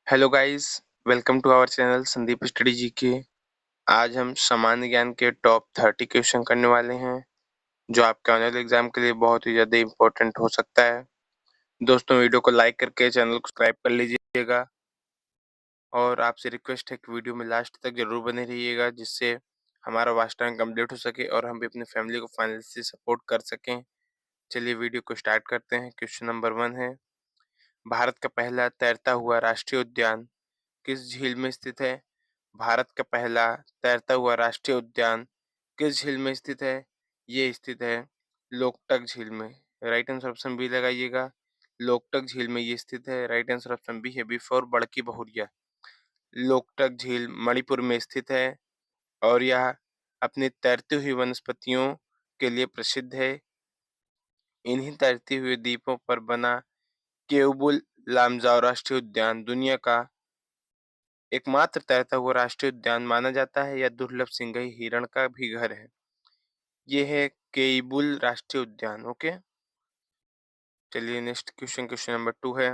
Hello guys, welcome to our channel Sandeep study GK. आज हम सामान्य ज्ञान के टॉप 30 क्वेश्चन करने वाले हैं जो आपके आने वाले एग्जाम के लिए बहुत ही ज़्यादा इम्पोर्टेंट हो सकता है। दोस्तों, वीडियो को लाइक करके चैनल को सब्सक्राइब कर लीजिएगा और आपसे रिक्वेस्ट है कि वीडियो में लास्ट तक जरूर बने रहिएगा, जिससे हमारा वाच टाइम कंप्लीट हो सके और हम भी अपनी फैमिली को फाइनेंशियली सपोर्ट कर सकें। चलिए वीडियो को स्टार्ट करते हैं। क्वेश्चन नंबर 1 है, भारत का पहला तैरता हुआ राष्ट्रीय उद्यान किस झील में स्थित है? भारत का पहला तैरता हुआ राष्ट्रीय उद्यान किस झील में स्थित है? ये स्थित है लोकटक झील में। राइट आंसर ऑप्शन बी लगाइएगा। लोकटक झील में ये स्थित है। राइट आंसर ऑप्शन बी है बी फॉर बड़की बहुरिया। लोकटक झील मणिपुर में स्थित है और यह अपनी तैरती हुई वनस्पतियों के लिए प्रसिद्ध है। इन्हीं तैरती हुए द्वीपों पर बना केओबुल लामजाओ राष्ट्रीय उद्यान दुनिया का एकमात्र तैरता हुआ राष्ट्रीय उद्यान माना जाता है। यह दुर्लभ सिंघई हिरण का भी घर है। ये है केइबुल राष्ट्रीय उद्यान। ओके, चलिए नेक्स्ट क्वेश्चन, क्वेश्चन नंबर 2 है,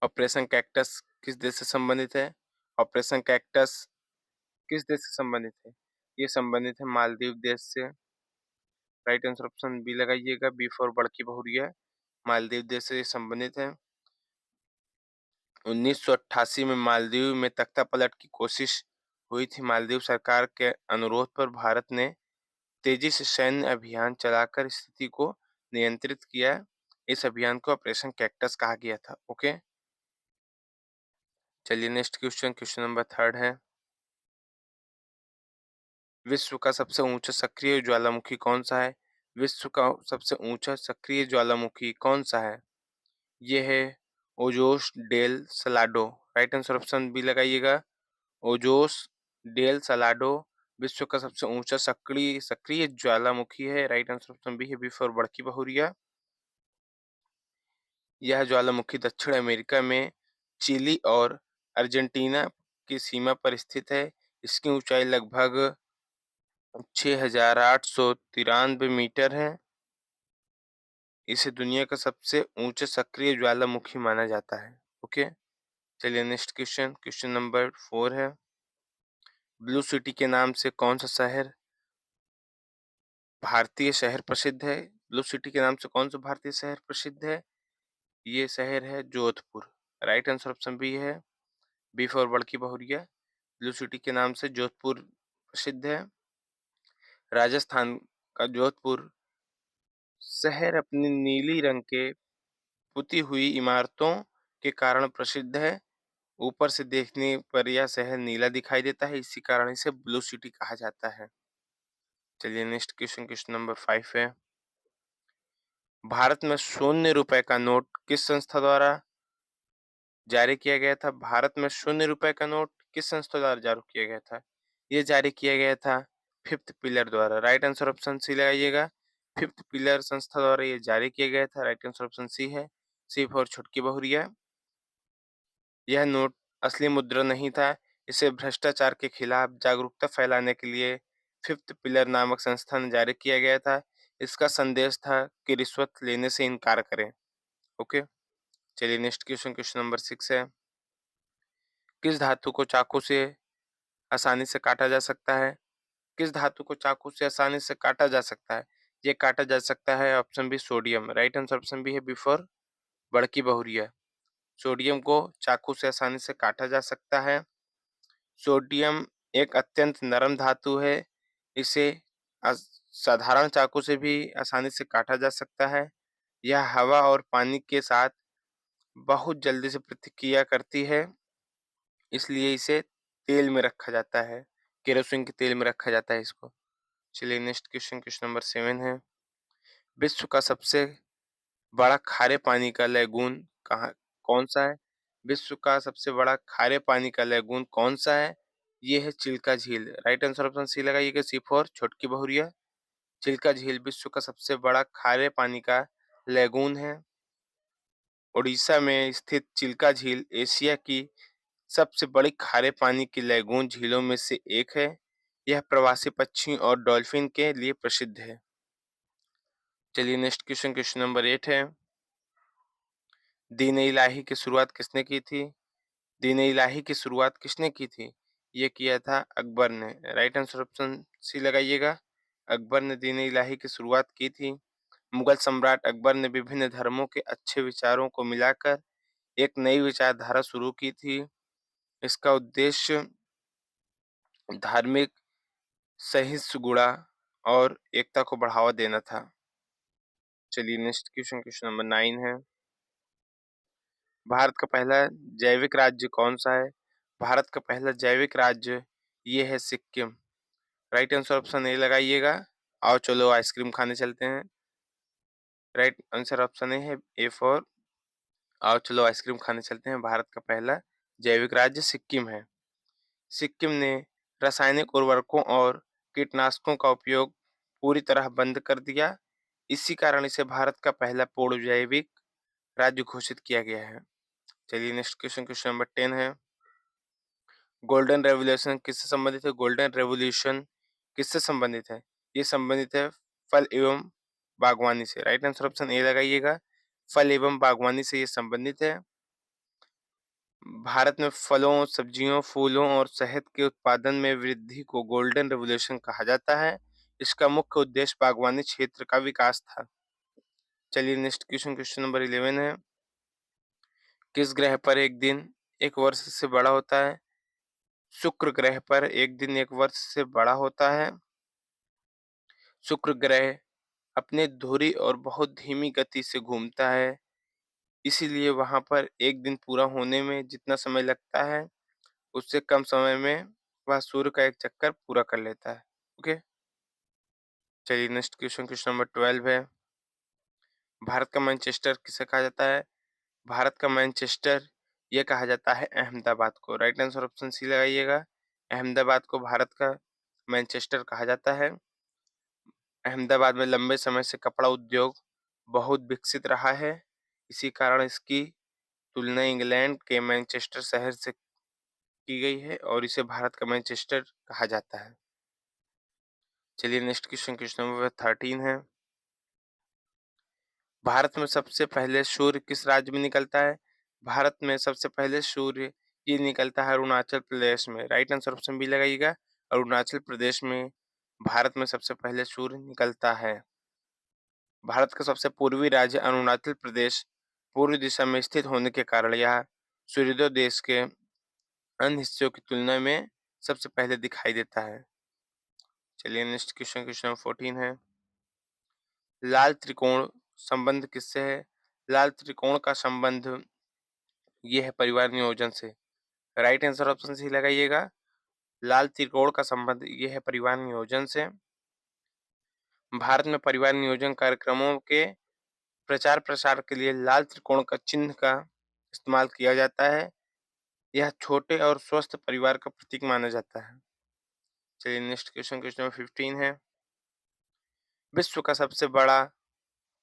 ऑपरेशन कैक्टस किस देश से संबंधित है? ऑपरेशन कैक्टस किस देश से संबंधित है? ये संबंधित है मालदीव देश से। राइट आंसर ऑप्शन बी लगाइएगा, बी फॉर बड़की बहुरिया। मालदीव देश से संबंधित है। 1988 में मालदीव में तख्ता पलट की कोशिश हुई थी। मालदीव सरकार के अनुरोध पर भारत ने तेजी से सैन्य अभियान चलाकर स्थिति को नियंत्रित किया। इस अभियान को ऑपरेशन कैक्टस कहा गया था। ओके, चलिए नेक्स्ट क्वेश्चन, क्वेश्चन नंबर 3 है, विश्व का सबसे ऊंचा सक्रिय ज्वालामुखी कौन सा है? विश्व का सबसे ऊंचा सक्रिय ज्वालामुखी कौन सा है? ये है Ojos del Salado. Right answer option B लगाइएगा। ओजोस डेल सलाडो विश्व का सबसे ऊंचा सक्रिय सक्रिय ज्वालामुखी है। राइट आंसर ऑप्शन बी है बी फॉर बड़की बहुरिया। यह ज्वालामुखी दक्षिण अमेरिका में चिली और अर्जेंटीना की सीमा पर स्थित है। इसकी ऊंचाई लगभग 6,893 मीटर है। इसे दुनिया का सबसे ऊंचा सक्रिय ज्वालामुखी माना जाता है। ओके, चलिए नेक्स्ट क्वेश्चन, क्वेश्चन नंबर 4 है, ब्लू सिटी के नाम से कौन सा शहर भारतीय शहर प्रसिद्ध है? ब्लू सिटी के नाम से कौन सा भारतीय शहर प्रसिद्ध है? ये शहर है Jodhpur. Right answer option B है, बी फॉर बड़की बहुरिया। ब्लू सिटी के नाम से जोधपुर प्रसिद्ध है। राजस्थान का जोधपुर शहर अपनी नीली रंग के पुती हुई इमारतों के कारण प्रसिद्ध है। ऊपर से देखने पर यह शहर नीला दिखाई देता है, इसी कारण इसे ब्लू सिटी कहा जाता है। चलिए नेक्स्ट क्वेश्चन, क्वेश्चन नंबर 5 है, भारत में ₹0 का नोट किस संस्था द्वारा जारी किया गया था? भारत में ₹0 का नोट किस संस्था द्वारा जारी किया गया था? ये जारी किया गया था फिफ्थ पिलर द्वारा। राइट आंसर ऑप्शन सी लगाइएगा। फिफ्थ पिलर संस्था द्वारा ये जारी किया गया था। राइट आंसर ऑप्शन सी है, सी फॉर छुटकी बहुरिया। यह नोट असली मुद्रा नहीं था। इसे भ्रष्टाचार के खिलाफ जागरूकता फैलाने के लिए फिफ्थ पिलर नामक संस्था ने जारी किया गया था। इसका संदेश था कि रिश्वत लेने से इनकार करें। ओके, चलिए नेक्स्ट क्वेश्चन, क्वेश्चन नंबर 6 है, किस धातु को चाकू से आसानी से काटा जा सकता है? किस धातु को चाकू से आसानी से काटा जा सकता है? ये काटा जा सकता है option B sodium. Right answer option B है बी फॉर बड़की बहुरिया। सोडियम को चाकू से आसानी से काटा जा सकता है। सोडियम एक अत्यंत नरम धातु है। इसे साधारण चाकू से भी आसानी से काटा जा सकता है। यह हवा और पानी के साथ बहुत जल्दी से प्रतिक्रिया करती है, इसलिए इसे तेल में रखा जाता है, केरोसिन के तेल में रखा जाता है इसको। चलिए नेक्स्ट क्वेश्चन, क्वेश्चन नंबर 7 है, विश्व का सबसे बड़ा खारे पानी का लैगून कहाँ कौन सा है? विश्व का सबसे बड़ा खारे पानी का लैगून कौन सा है? ये है चिल्का झील। राइट आंसर ऑप्शन सी लगाइएगा, सी फॉर छोटकी बहुरिया। चिल्का झील विश्व का सबसे बड़ा खारे पानी का लैगून है। उड़ीसा में स्थित चिल्का झील एशिया की सबसे बड़ी खारे पानी की लैगून झीलों में से एक है। यह प्रवासी पक्षी और डॉल्फिन के लिए प्रसिद्ध है। चलिए नेक्स्ट क्वेश्चन, क्वेश्चन नंबर 8 है, दीन-ए-इलाही की शुरुआत किसने की थी? दीन-ए-इलाही की शुरुआत किसने की थी? ये किया था अकबर ने। राइट आंसर ऑप्शन सी लगाइएगा। अकबर ने दीन-ए-इलाही की शुरुआत की थी। मुगल सम्राट अकबर ने विभिन्न धर्मों के अच्छे विचारों को मिलाकर एक नई विचारधारा शुरू की थी। इसका उद्देश्य धार्मिक सहिष्णुता और एकता को बढ़ावा देना था। चलिए नेक्स्ट क्वेश्चन नंबर 9 है। भारत का पहला जैविक राज्य कौन-सा है? भारत का पहला जैविक राज्य ये है Sikkim. Right answer option A लगाइएगा। आओ चलो आइसक्रीम खाने चलते हैं। राइट आंसर ऑप्शन ए है ए फॉर आओ चलो आइसक्रीम खाने चलते हैं। भारत का पहला जैविक राज्य सिक्किम है। सिक्किम ने रासायनिक उर्वरकों और कीटनाशकों का उपयोग पूरी तरह बंद कर दिया। इसी कारण इसे भारत का पहला पूर्ण जैविक राज्य घोषित किया गया है। चलिए नेक्स्ट क्वेश्चन नंबर 10 है। गोल्डन रेवोल्यूशन किससे संबंधित है? गोल्डन रेवोल्यूशन किससे संबंधित है? ये संबंधित है फल एवं बागवानी से। राइट आंसर ऑप्शन ए लगाइएगा। फल एवं बागवानी से ये संबंधित है। भारत में फलों, सब्जियों, फूलों और शहद के उत्पादन में वृद्धि को गोल्डन रेवोल्यूशन कहा जाता है। इसका मुख्य उद्देश्य बागवानी क्षेत्र का विकास था। चलिए नेक्स्ट क्वेश्चन नंबर 11 है। किस ग्रह पर एक दिन एक वर्ष से बड़ा होता है? शुक्र ग्रह पर एक दिन एक वर्ष से बड़ा होता है। शुक्र ग्रह अपने धुरी और बहुत धीमी गति से घूमता है, इसीलिए वहां पर एक दिन पूरा होने में जितना समय लगता है उससे कम समय में वह सूर्य का एक चक्कर पूरा कर लेता है। ओके, चलिए नेक्स्ट क्वेश्चन नंबर 12 है। भारत का मैनचेस्टर किसे कहा जाता है? भारत का मैनचेस्टर ये कहा जाता है अहमदाबाद को। राइट आंसर ऑप्शन सी लगाइएगा। अहमदाबाद को भारत का मैनचेस्टर कहा जाता है। अहमदाबाद में लंबे समय से कपड़ा उद्योग बहुत विकसित रहा है। इसी कारण इसकी तुलना इंग्लैंड के मैनचेस्टर शहर से की गई है और इसे भारत का मैनचेस्टर कहा जाता है। चलिए नेक्स्ट क्वेश्चन नंबर 13 है। भारत में सबसे पहले सूर्य किस राज्य में निकलता है? भारत में सबसे पहले सूर्य ये निकलता है अरुणाचल प्रदेश में। राइट आंसर ऑप्शन बी लगाइएगा। अरुणाचल प्रदेश में भारत में सबसे पहले सूर्य निकलता है। भारत का सबसे पूर्वी राज्य अरुणाचल प्रदेश पूर्व दिशा में स्थित होने के कारण यह सूर्योदय देश के अन्य हिस्सों की तुलना में सबसे पहले दिखाई देता है। चलिए नेक्स्ट क्वेश्चन नंबर 14 है। लाल त्रिकोण संबंध किससे है? लाल त्रिकोण का संबंध ये है परिवार नियोजन से। राइट आंसर ऑप्शन सी लगाइएगा। लाल त्रिकोण का संबंध ये है परिवार नियोजन से। भारत में परिवार नियोजन कार्यक्रमों के प्रचार प्रसार के लिए लाल त्रिकोण का चिन्ह का इस्तेमाल किया जाता है। यह छोटे और स्वस्थ परिवार का प्रतीक माना जाता है। चलिए नेक्स्ट क्वेश्चन नंबर 15 है। विश्व का सबसे बड़ा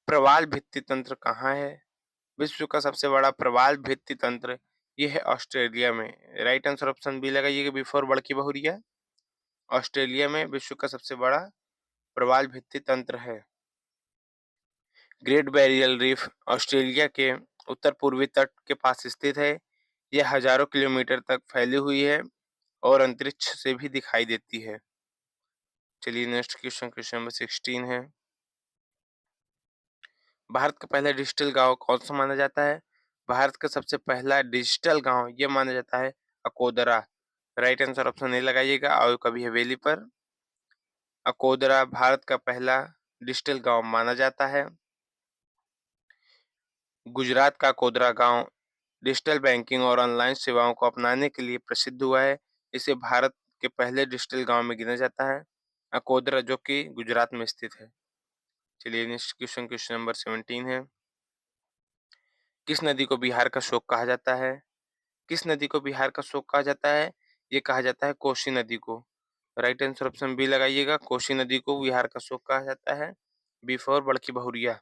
प्रवाल भित्ति तंत्र कहाँ है? विश्व का सबसे बड़ा प्रवाल भित्ति तंत्र ये है ऑस्ट्रेलिया में। राइट आंसर ऑप्शन बी लगाइएगा बिफोर बड़की बहुरिया। ऑस्ट्रेलिया में विश्व का सबसे बड़ा प्रवाल भित्ति तंत्र है। ग्रेट बैरियर रीफ ऑस्ट्रेलिया के उत्तर पूर्वी तट के पास स्थित है। यह हजारों किलोमीटर तक फैली हुई है और अंतरिक्ष से भी दिखाई देती है। चलिए नेक्स्ट क्वेश्चन नंबर 16 है। भारत का पहला डिजिटल गांव कौन सा माना जाता है? भारत का सबसे पहला डिजिटल गांव ये माना जाता है Akodara. Right answer option A लगाइएगा। आओ कभी हवेली पर। अकोदरा भारत का पहला डिजिटल गांव माना जाता है। गुजरात का अकोदरा गांव डिजिटल बैंकिंग और ऑनलाइन सेवाओं को अपनाने के लिए प्रसिद्ध हुआ है। इसे भारत के पहले डिजिटल गांव में गिना जाता है। अकोदरा जो कि गुजरात में स्थित है। चलिए नेक्स्ट क्वेश्चन नंबर 17 है। किस नदी को बिहार का शोक कहा जाता है? किस नदी को बिहार का शोक कहा जाता है? ये कहा जाता है कोसी नदी को। राइट आंसर ऑप्शन बी लगाइएगा। कोसी नदी को बिहार का शोक कहा जाता है। बी फॉर बड़की बहुरिया।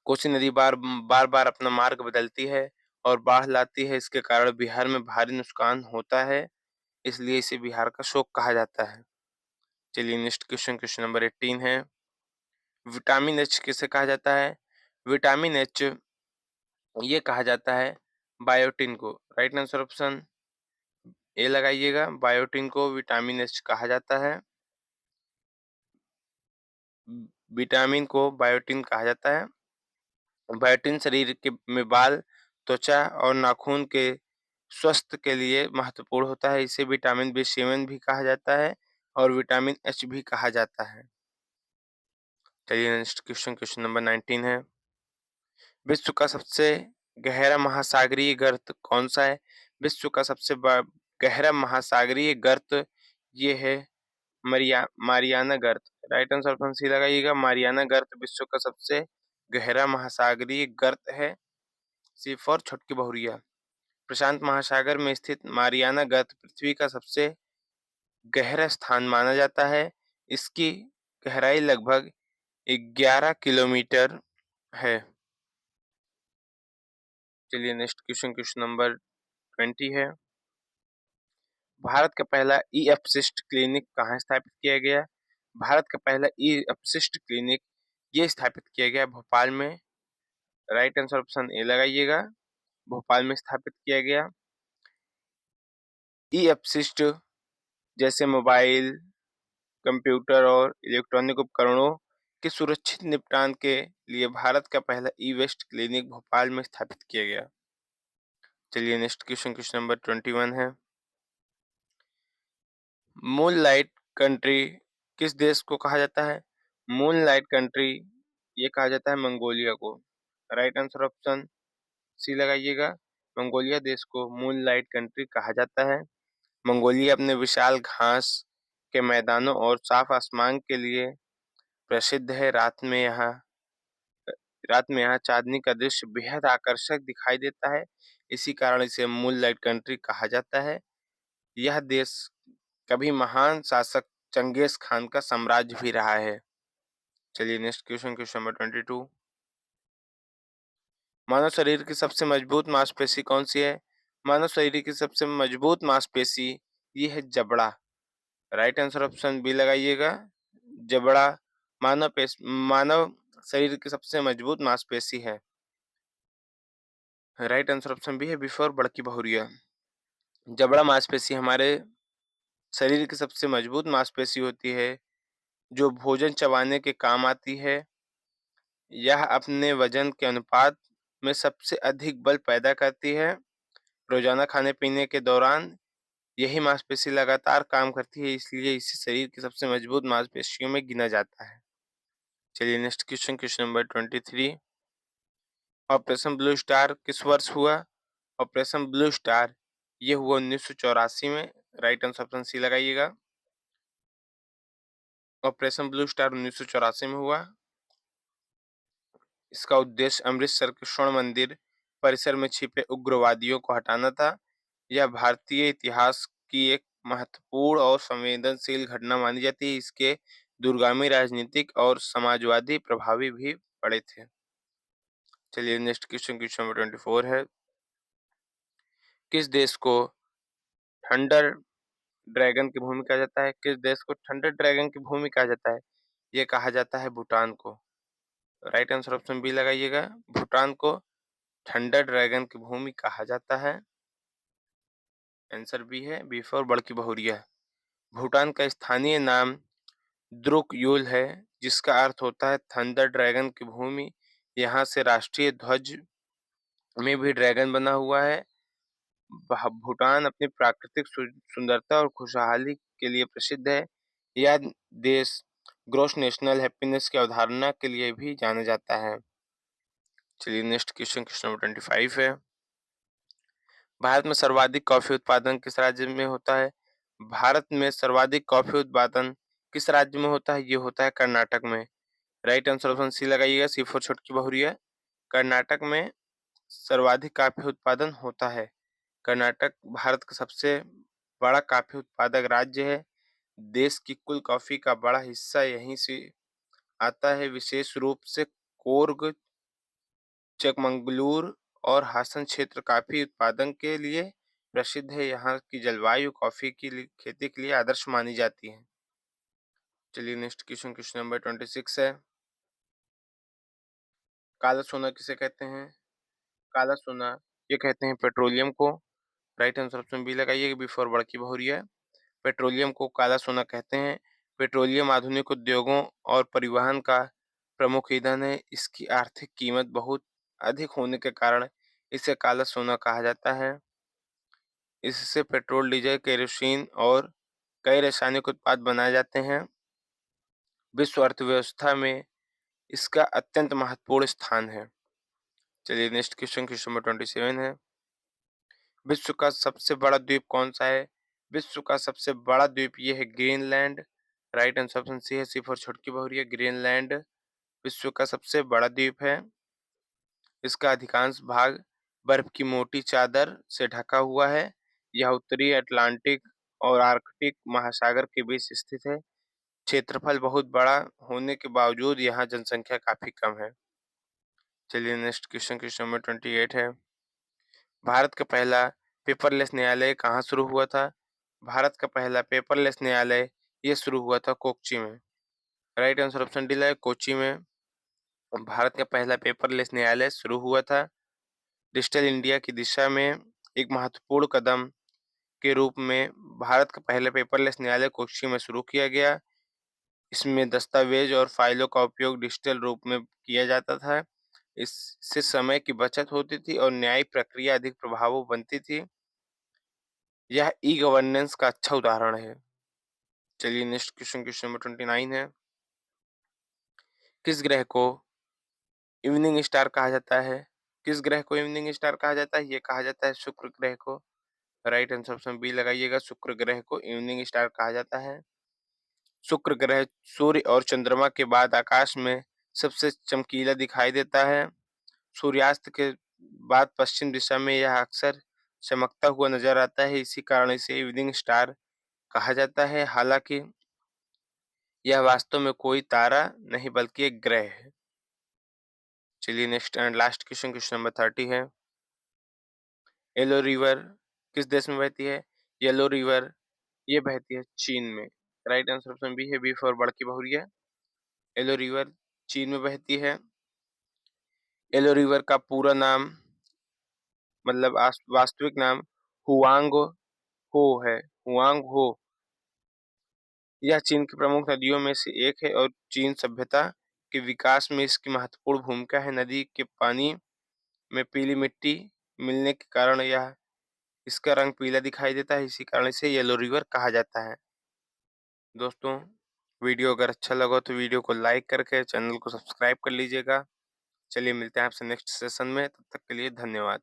कोसी नदी बार बार बार अपना मार्ग बदलती है और बाढ़ लाती है। इसके कारण बिहार में भारी नुकसान होता है, इसलिए इसे बिहार का शोक कहा जाता है। चलिए नेक्स्ट क्वेश्चन नंबर 18 है। विटामिन एच किसे कहा जाता है? विटामिन एच ये कहा जाता है बायोटिन को। राइट आंसर ऑप्शन ए लगाइएगा। बायोटिन को विटामिन एच कहा जाता है। विटामिन को बायोटिन कहा जाता है। बायोटिन शरीर के में बाल, त्वचा और नाखून के स्वास्थ्य के लिए महत्वपूर्ण होता है। इसे विटामिन बी7 भी कहा जाता है और विटामिन एच भी कहा जाता है। चलिए नेक्स्ट क्वेश्चन, क्वेश्चन नंबर 19 है। विश्व का सबसे गहरा महासागरीय गर्त कौन सा है? विश्व का सबसे गहरा महासागरीय गर्त ये है मारियाना गर्त। राइट आंसर ऑप्शन सी लगाइएगा। मारियाना गर्त विश्व का सबसे गहरा महासागरीय गर्त है। सी फॉर छुटकी बहुरिया। प्रशांत महासागर में स्थित मारियाना गर्त पृथ्वी का सबसे गहरा स्थान माना जाता है। इसकी गहराई लगभग 11 किलोमीटर है। चलिए नेक्स्ट क्वेश्चन, क्वेश्चन नंबर 20 है। भारत का पहला ई अपशिष्ट क्लिनिक कहाँ स्थापित किया गया? भारत का पहला ई अपशिष्ट क्लिनिक ये स्थापित किया गया भोपाल में। राइट आंसर ऑप्शन ए लगाइएगा। भोपाल में स्थापित किया गया। ई अपशिष्ट जैसे मोबाइल, कंप्यूटर और इलेक्ट्रॉनिक उपकरणों के सुरक्षित निपटान के लिए भारत का पहला ई वेस्ट क्लिनिक भोपाल में स्थापित किया गया। चलिए नेक्स्ट क्वेश्चन, क्वेश्चन नंबर 21 है। मूनलाइट कंट्री किस देश को कहा जाता है? मूनलाइट कंट्री ये कहा जाता है मंगोलिया को। राइट आंसर ऑप्शन सी लगाइएगा। मंगोलिया देश को मूनलाइट कंट्री कहा जाता है। मंगोलिया अपने विशाल घास के मैदानों और साफ आसमान के लिए प्रसिद्ध है। रात में यहाँ चांदनी का दृश्य बेहद आकर्षक दिखाई देता है। इसी कारण इसे मूनलाइट कंट्री कहा जाता है। यह देश कभी महान शासक चंगेज खान का साम्राज्य भी रहा है। चलिए नेक्स्ट क्वेश्चन, क्वेश्चन नंबर 22। मानव शरीर की सबसे मजबूत मांसपेशी कौन सी है? मानव शरीर की सबसे मजबूत मांसपेशी ये है जबड़ा। राइट आंसर ऑप्शन बी लगाइएगा। जबड़ा मानव शरीर की सबसे मजबूत मांसपेशी है। राइट आंसर ऑप्शन बी है बिफोर बड़की बहुरिया। जबड़ा मांसपेशी हमारे शरीर की सबसे मजबूत मांसपेशी होती है जो भोजन चबाने के काम आती है। यह अपने वजन के अनुपात में सबसे अधिक बल पैदा करती है। रोजाना खाने पीने के दौरान यही मांसपेशी लगातार काम करती है, इसलिए इसे शरीर की सबसे मजबूत मांसपेशियों में गिना जाता है। चलिए next question, question number 23। Operation blue star किस वर्ष हुआ? ऑपरेशन ब्लू स्टार ये हुआ 1984 में। राइट आंसर ऑप्शन सी लगाइएगा। ऑपरेशन ब्लू स्टार 1984 में हुआ। इसका उद्देश्य अमृतसर के स्वर्ण मंदिर परिसर में छिपे उग्रवादियों को हटाना था। यह भारतीय इतिहास की एक महत्वपूर्ण और संवेदनशील घटना मानी जाती है। इसके दूरगामी राजनीतिक और समाजवादी प्रभावी भी पड़े थे। चलिए नेक्स्ट क्वेश्चन, क्वेश्चन नंबर 24 है। किस देश को थंडर ड्रैगन की भूमि कहा जाता है? किस देश को थंडर ड्रैगन की भूमि कहा जाता है? ये कहा जाता है भूटान को। राइट आंसर ऑप्शन बी लगाइएगा। भूटान को थंडर ड्रैगन की भूमि कहा जाता है। आंसर बी है बी फॉर बड़की बहुरिया। भूटान का स्थानीय नाम द्रुक यूल है जिसका अर्थ होता है थंडर ड्रैगन की भूमि। यहाँ से राष्ट्रीय ध्वज में भी ड्रैगन बना हुआ है। भूटान अपनी प्राकृतिक सुंदरता और खुशहाली के लिए प्रसिद्ध है। यह देश ग्रॉस नेशनल हैप्पीनेस की अवधारणा के लिए भी जाना जाता है। चलिए नेक्स्ट क्वेश्चन, क्वेश्चन नंबर 25 है। भारत में सर्वाधिक कॉफी उत्पादन किस राज्य में होता है? भारत में सर्वाधिक कॉफी उत्पादन किस राज्य में होता है? ये होता है कर्नाटक में। राइट आंसर ऑप्शन सी लगाइएगा। सी फॉर छुटकी बहुरिया। कर्नाटक में सर्वाधिक कॉफी उत्पादन होता है। कर्नाटक भारत का सबसे बड़ा कॉफी उत्पादक राज्य है। देश की कुल कॉफी का बड़ा हिस्सा यहीं से आता है। विशेष रूप से कोर्ग, चिकमंगलुरु और हासन क्षेत्र कॉफी उत्पादन के लिए प्रसिद्ध है। यहाँ की जलवायु कॉफी की खेती के लिए आदर्श मानी जाती है। चलिए नेक्स्ट क्वेश्चन, क्वेश्चन नंबर 26 है। काला सोना किसे कहते हैं? काला सोना ये कहते हैं पेट्रोलियम को। राइट आंसर ऑप्शन बी लगाइए, बी फॉर बड़की बहुरिया। पेट्रोलियम को काला सोना कहते हैं। पेट्रोलियम आधुनिक उद्योगों और परिवहन का प्रमुख ईंधन है। इसकी आर्थिक कीमत बहुत अधिक होने के कारण इसे काला सोना कहा जाता है। इससे पेट्रोल, डीजल, केरोसिन और कई रासायनिक उत्पाद बनाए जाते हैं। विश्व अर्थव्यवस्था में इसका अत्यंत महत्वपूर्ण स्थान है। चलिए नेक्स्ट क्वेश्चन नंबर 27 है। विश्व का सबसे बड़ा द्वीप कौन सा है? विश्व का सबसे बड़ा द्वीप ये है Greenland. Right answer option C है, सी फॉर छोटकी बहुरिया। ग्रीनलैंड विश्व का सबसे बड़ा द्वीप है। इसका अधिकांश भाग बर्फ की मोटी चादर से ढका हुआ है। यह उत्तरी अटलांटिक और आर्कटिक महासागर के बीच स्थित है। क्षेत्रफल बहुत बड़ा होने के बावजूद यहाँ जनसंख्या काफी कम है। चलिए नेक्स्ट क्वेश्चन नंबर 28 है। भारत का पहला पेपरलेस न्यायालय कहाँ शुरू हुआ था? भारत का पहला पेपरलेस न्यायालय ये शुरू हुआ था कोच्चि में। राइट आंसर ऑप्शन डी है, कोच्चि में भारत का पहला पेपरलेस न्यायालय शुरू हुआ था। डिजिटल इंडिया की दिशा में एक महत्वपूर्ण कदम के रूप में भारत का पहला पेपरलेस न्यायालय कोच्चि में शुरू किया गया। इसमें दस्तावेज और फाइलों का उपयोग डिजिटल रूप में किया जाता था। इससे समय की बचत होती थी और न्यायिक प्रक्रिया अधिक प्रभावी बनती थी। यह ई गवर्नेंस का अच्छा उदाहरण है। चलिए नेक्स्ट क्वेश्चन नंबर 29 है। किस ग्रह को इवनिंग स्टार कहा जाता है? किस ग्रह को इवनिंग स्टार कहा जाता है? ये कहा जाता है शुक्र ग्रह को। राइट आंसर ऑप्शन बी लगाइएगा, शुक्र ग्रह को इवनिंग स्टार कहा जाता है। शुक्र ग्रह सूर्य और चंद्रमा के बाद आकाश में सबसे चमकीला दिखाई देता है। सूर्यास्त के बाद पश्चिम दिशा में यह अक्सर चमकता हुआ नजर आता है। इसी कारण इसे इवनिंग स्टार कहा जाता है। हालांकि यह वास्तव में कोई तारा नहीं बल्कि एक ग्रह है। चलिए next and last question number 30 है। येलो रिवर किस देश में बहती है? येलो रिवर ये बहती है चीन में। राइट आंसर ऑप्शन बी है, बी फॉर बड़की बहुरिया। येलो रिवर चीन में बहती है। येलो रिवर का पूरा नाम मतलब वास्तविक नाम हुआंग हो है, हुआंग हो। यह चीन की प्रमुख नदियों में से एक है और चीन सभ्यता के विकास में इसकी महत्वपूर्ण भूमिका है। नदी के पानी में पीली मिट्टी मिलने के कारण यह इसका रंग पीला दिखाई देता है। इसी कारण इसे येलो रिवर कहा जाता है। दोस्तों, वीडियो अगर अच्छा लगा तो वीडियो को लाइक करके चैनल को सब्सक्राइब कर लीजिएगा। चलिए मिलते हैं आपसे नेक्स्ट सेशन में, तब तक के लिए धन्यवाद।